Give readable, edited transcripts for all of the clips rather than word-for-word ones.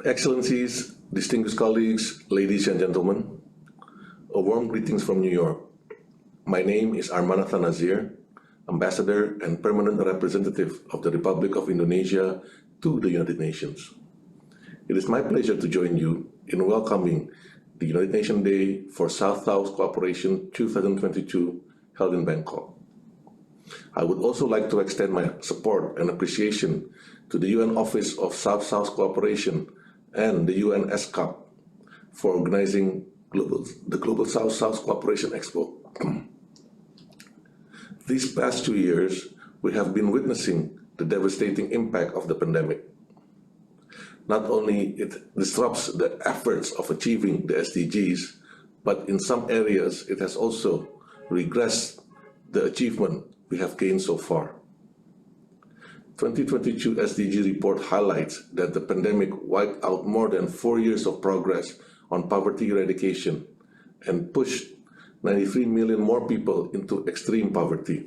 Excellencies, distinguished colleagues, ladies and gentlemen, a warm greetings from New York. My name is Armanatha Nazir, Ambassador and Permanent Representative of the Republic of Indonesia to the United Nations. It is my pleasure to join you in welcoming the United Nations Day for South-South Cooperation 2022 held in Bangkok. I would also like to extend my support and appreciation to the UN Office of South-South Cooperation and the UN SCAP for organizing the Global South-South Cooperation Expo. These past 2 years, we have been witnessing the devastating impact of the pandemic. Not only it disrupts the efforts of achieving the SDGs, but in some areas it has also regressed the achievement we have gained so far. 2022 SDG report highlights that the pandemic wiped out more than 4 years of progress on poverty eradication and pushed 93 million more people into extreme poverty.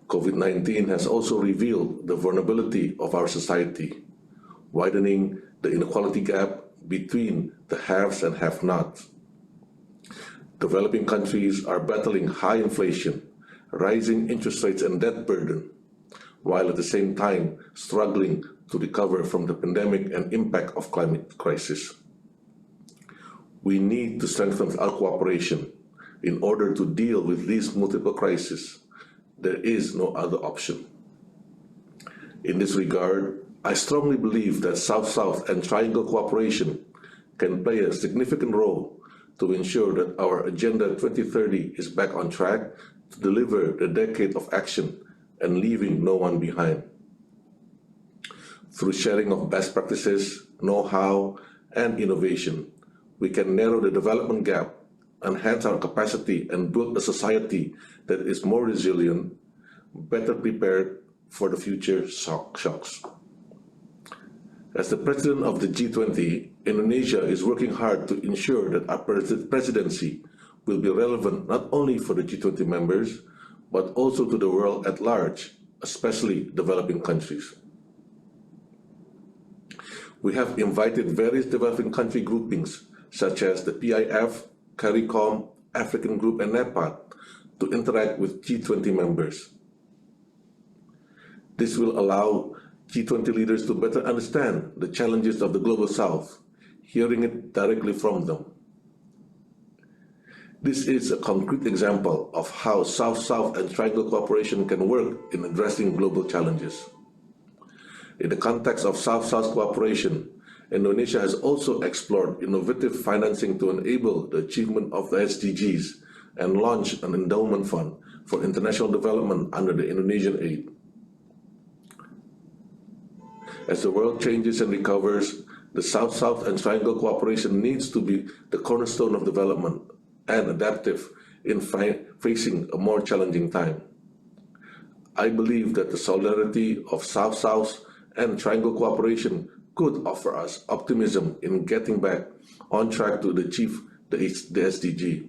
COVID-19 has also revealed the vulnerability of our society, widening the inequality gap between the haves and have-nots. Developing countries are battling high inflation, rising interest rates and debt burden, while at the same time struggling to recover from the pandemic and impact of climate crisis. We need to strengthen our cooperation in order to deal with these multiple crises. There is no other option. In this regard, I strongly believe that South-South and Triangle cooperation can play a significant role to ensure that our Agenda 2030 is back on track to deliver the decade of action and leaving no one behind. Through sharing of best practices, know-how, and innovation, we can narrow the development gap, enhance our capacity, and build a society that is more resilient, better prepared for the future shocks. As the president of the G20, Indonesia is working hard to ensure that our presidency will be relevant not only for the G20 members, but also to the world at large, especially developing countries. We have invited various developing country groupings, such as the PIF, CARICOM, African Group, and NEPAD, to interact with G20 members. This will allow G20 leaders to better understand the challenges of the Global South, hearing it directly from them. This is a concrete example of how South-South and Triangle cooperation can work in addressing global challenges. In the context of South-South cooperation, Indonesia has also explored innovative financing to enable the achievement of the SDGs and launched an endowment fund for international development under the Indonesian aid. As the world changes and recovers, the South-South and Triangle cooperation needs to be the cornerstone of development and adaptive in facing a more challenging time. I believe that the solidarity of South-South and Triangle cooperation could offer us optimism in getting back on track to achieve the SDG.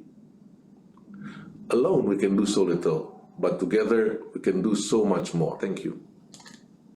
Alone we can do so little, but together we can do so much more. Thank you.